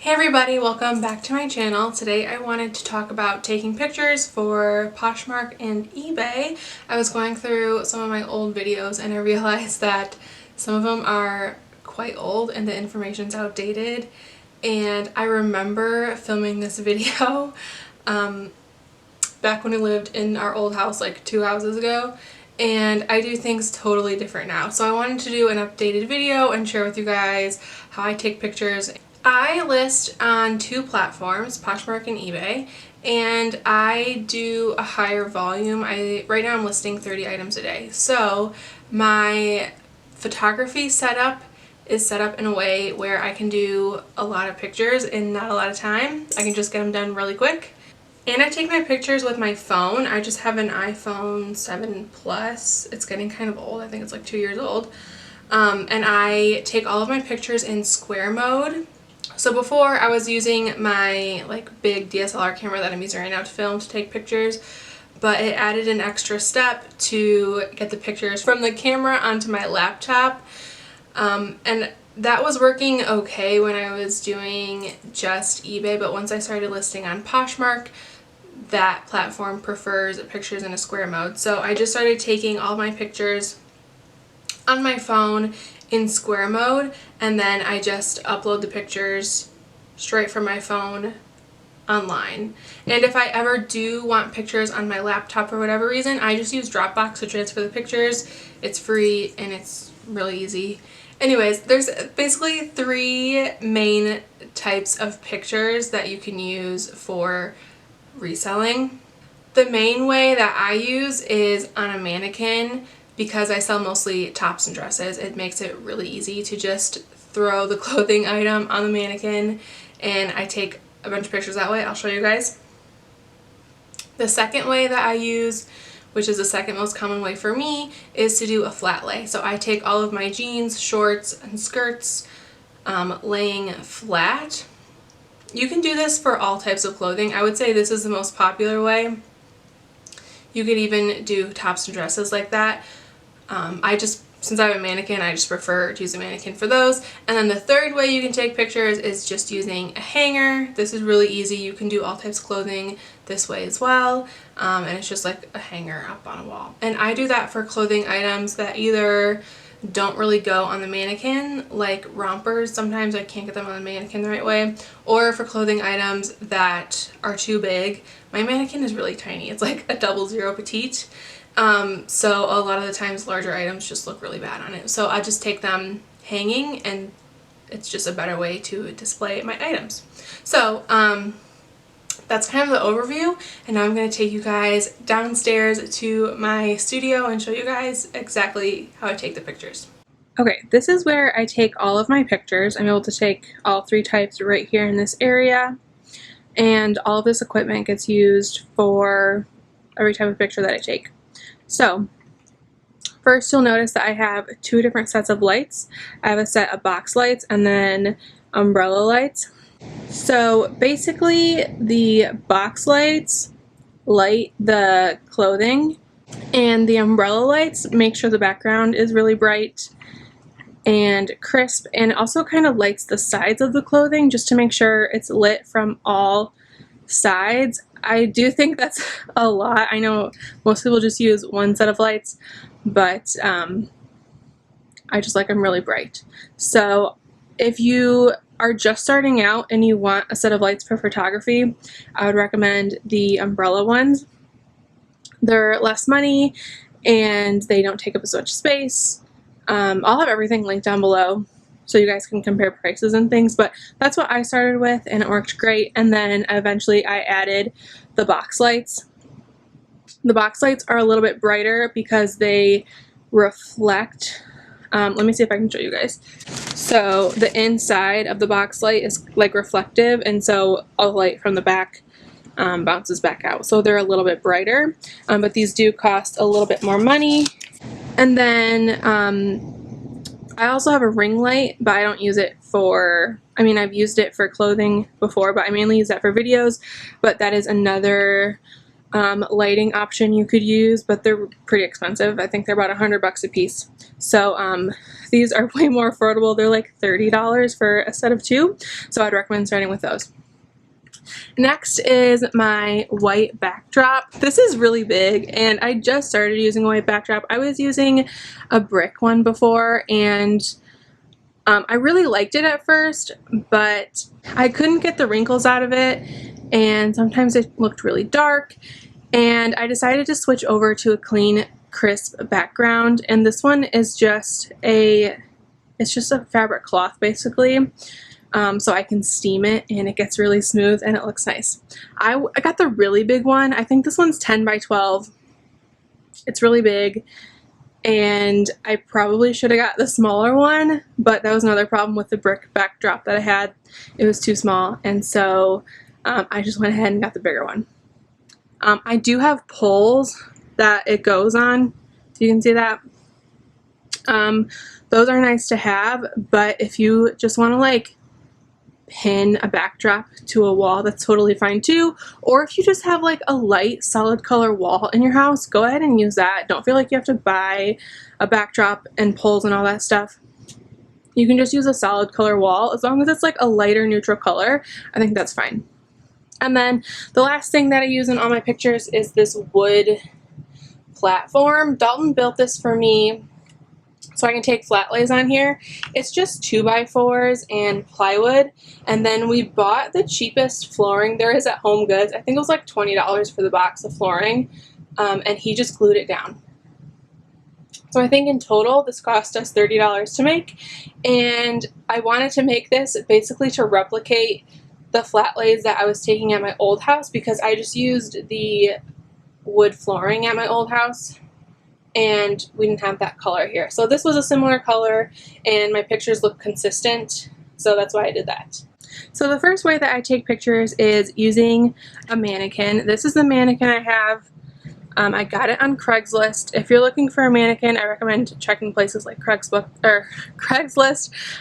Hey everybody, welcome back to my channel. Today I wanted to talk about taking pictures for Poshmark and eBay. I was going through some of my old videos and I realized that some of them are quite old and the information's outdated. And I remember filming this video back when we lived in our old house like 2 houses ago. And I do things totally different now. So I wanted to do an updated video and share with you guys how I take pictures. I list on two platforms, Poshmark and eBay, and I do a higher volume. Right now I'm listing 30 items a day. So my photography setup is set up in a way where I can do a lot of pictures in not a lot of time. I can just get them done really quick. And I take my pictures with my phone. I just have an iPhone 7 Plus. It's getting kind of old. I think it's like 2 years old. And I take all of my pictures in square mode. So before I was using my like big DSLR camera that I'm using right now to film to take pictures, but it added an extra step to get the pictures from the camera onto my laptop. And that was working okay when I was doing just eBay, but once I started listing on Poshmark, that platform prefers pictures in a square mode. So I just started taking all my pictures on my phone in square mode, and then I just upload the pictures straight from my phone online. And if I ever do want pictures on my laptop for whatever reason, I just use Dropbox to transfer the pictures. It's free and it's really easy. Anyways, there's basically three main types of pictures that you can use for reselling. The main way that I use is on a mannequin. Because I sell mostly tops and dresses, it makes it really easy to just throw the clothing item on the mannequin, and I take a bunch of pictures that way. I'll show you guys. The second way that I use, which is the second most common way for me, is to do a flat lay. So I take all of my jeans, shorts, and skirts laying flat. You can do this for all types of clothing. I would say this is the most popular way. You could even do tops and dresses like that. Since I have a mannequin, I just prefer to use a mannequin for those. And then the third way you can take pictures is just using a hanger. This is really easy. You can do all types of clothing this way as well. And it's just like a hanger up on a wall. And I do that for clothing items that either don't really go on the mannequin, like rompers. Sometimes I can't get them on the mannequin the right way. Or for clothing items that are too big. My mannequin is really tiny. It's like a 00 petite. So a lot of the times larger items just look really bad on it. So I just take them hanging, and it's just a better way to display my items. So that's kind of the overview, and now I'm going to take you guys downstairs to my studio and show you guys exactly how I take the pictures. Okay, this is where I take all of my pictures. I'm able to take all three types right here in this area, and all of this equipment gets used for every type of picture that I take. So first you'll notice that I have two different sets of lights. I have a set of box lights and then umbrella lights. So basically the box lights light the clothing, and the umbrella lights make sure the background is really bright and crisp, and it also kind of lights the sides of the clothing just to make sure it's lit from all sides. I do think that's a lot. I know most people just use one set of lights, but I just like them really bright. So if you are just starting out and you want a set of lights for photography, I would recommend the umbrella ones. They're less money and they don't take up as much space. I'll have everything linked down below so you guys can compare prices and things, but that's what I started with and it worked great. And then eventually I added the box lights. The box lights are a little bit brighter because they reflect. Let me see if I can show you guys. So the inside of the box light is like reflective, and so all the light from the back bounces back out. So they're a little bit brighter, but these do cost a little bit more money. And then I also have a ring light, but I don't use it for, I've used it for clothing before, but I mainly use that for videos. But that is another lighting option you could use, but they're pretty expensive. I think they're about $100 a piece. So these are way more affordable. They're like $30 for a set of 2, so I'd recommend starting with those. Next is my white backdrop. This is really big, and I just started using a white backdrop. I was using a brick one before, and I really liked it at first, but I couldn't get the wrinkles out of it, and sometimes it looked really dark, and I decided to switch over to a clean, crisp background, and this one is just it's just a fabric cloth basically. So I can steam it and it gets really smooth and it looks nice. I got the really big one. I think this one's 10 by 12. It's really big, and I probably should have got the smaller one, but that was another problem with the brick backdrop that I had. It was too small, and so I just went ahead and got the bigger one. I do have poles that it goes on, so you can see that. Those are nice to have, but if you just want to like pin a backdrop to a wall, that's totally fine too. Or if you just have like a light solid color wall in your house, go ahead and use that. Don't feel like you have to buy a backdrop and poles and all that stuff. You can just use a solid color wall as long as it's like a lighter neutral color. I think that's fine. And then the last thing that I use in all my pictures is this wood platform. Dalton built this for me so I can take flat lays on here. It's just 2x4s and plywood, and then we bought the cheapest flooring there is at Home Goods. I think it was like $20 for the box of flooring, and he just glued it down. So I think in total this cost us $30 to make, and I wanted to make this basically to replicate the flat lays that I was taking at my old house, because I just used the wood flooring at my old house and we didn't have that color here. So this was a similar color and my pictures look consistent, so that's why I did that. So the first way that I take pictures is using a mannequin. This is the mannequin I have. I got it on Craigslist. If you're looking for a mannequin, I recommend checking places like Craigslist,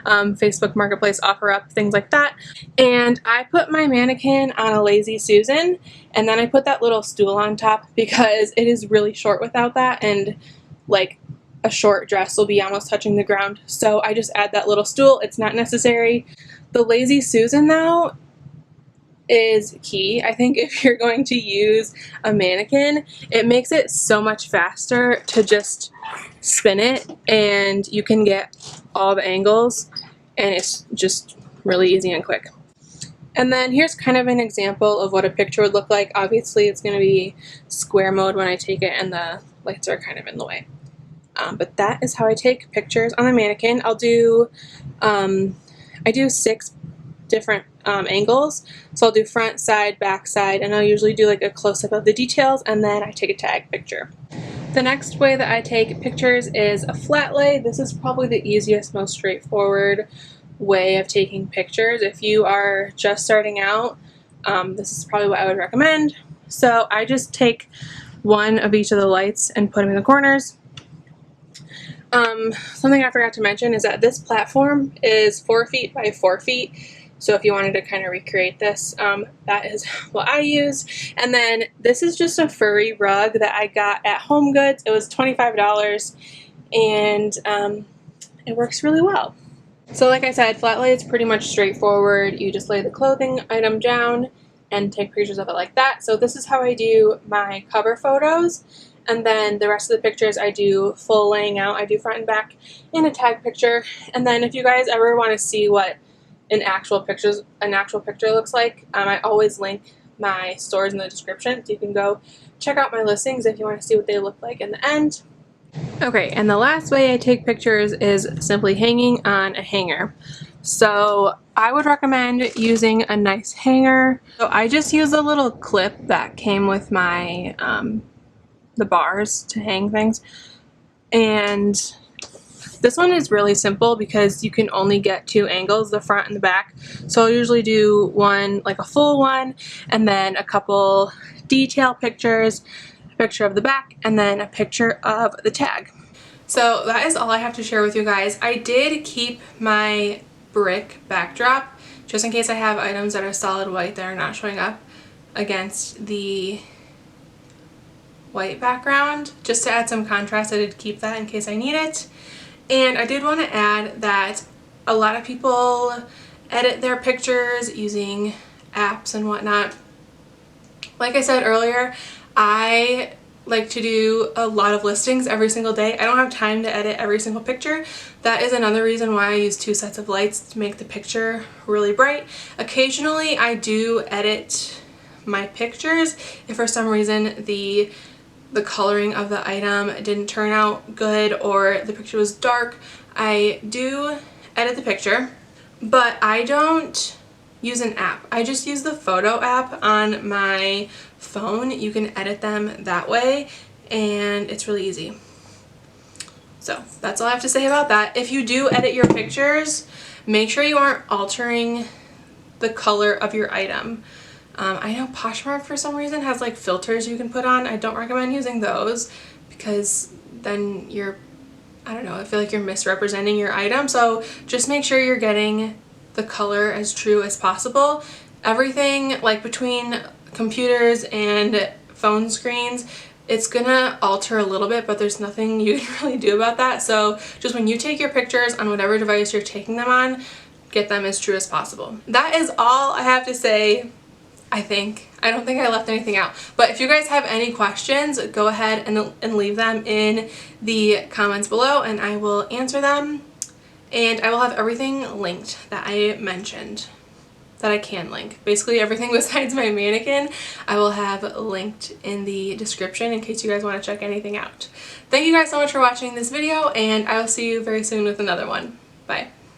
Facebook Marketplace, OfferUp, things like that. And I put my mannequin on a Lazy Susan, and then I put that little stool on top because it is really short without that, and like a short dress will be almost touching the ground. So I just add that little stool. It's not necessary. The Lazy Susan though is key. I think if you're going to use a mannequin, it makes it so much faster to just spin it, and you can get all the angles, and it's just really easy and quick. And then here's kind of an example of what a picture would look like. Obviously it's going to be square mode when I take it, and the lights are kind of in the way. But that is how I take pictures on the mannequin. I do 6 different angles. So I'll do front, side, back, side, and I'll usually do like a close-up of the details, and then I take a tag picture. The next way that I take pictures is a flat lay. This is probably the easiest, most straightforward way of taking pictures. If you are just starting out, this is probably what I would recommend. So I just take one of each of the lights and put them in the corners. Something I forgot to mention is that this platform is 4 feet by 4 feet. So if you wanted to kind of recreate this, that is what I use. And then this is just a furry rug that I got at Home Goods. It was $25, and it works really well. So like I said, flat lay is pretty much straightforward. You just lay the clothing item down and take pictures of it like that. So this is how I do my cover photos. And then the rest of the pictures I do full laying out. I do front and back in a tag picture. And then if you guys ever want to see what an actual picture looks like, I always link my stores in the description, so you can go check out my listings if you want to see what they look like in the end. Okay, and the last way I take pictures is simply hanging on a hanger. So I would recommend using a nice hanger. So I just use a little clip that came with my the bars to hang things, and this one is really simple because you can only get 2 angles, the front and the back. So I'll usually do one, like a full one, and then a couple detail pictures, a picture of the back, and then a picture of the tag. So that is all I have to share with you guys. I did keep my brick backdrop just in case I have items that are solid white that are not showing up against the white background just to add some contrast. I did keep that in case I need it. And I did want to add that a lot of people edit their pictures using apps and whatnot. Like I said earlier, I like to do a lot of listings every single day. I don't have time to edit every single picture. That is another reason why I use 2 sets of lights to make the picture really bright. Occasionally I do edit my pictures if for some reason the coloring of the item didn't turn out good or the picture was dark. I do edit the picture, but I don't use an app. I just use the photo app on my phone. You can edit them that way and it's really easy. So that's all I have to say about that. If you do edit your pictures, make sure you aren't altering the color of your item. I know Poshmark for some reason has like filters you can put on. I don't recommend using those because then I don't know, I feel like you're misrepresenting your item. So just make sure you're getting the color as true as possible. Everything like between computers and phone screens, it's gonna alter a little bit, but there's nothing you can really do about that. So just when you take your pictures on whatever device you're taking them on, get them as true as possible. That is all I have to say. I don't think I left anything out. But if you guys have any questions, go ahead and leave them in the comments below and I will answer them. And I will have everything linked that I mentioned, that I can link. Basically everything besides my mannequin, I will have linked in the description in case you guys want to check anything out. Thank you guys so much for watching this video and I will see you very soon with another one. Bye.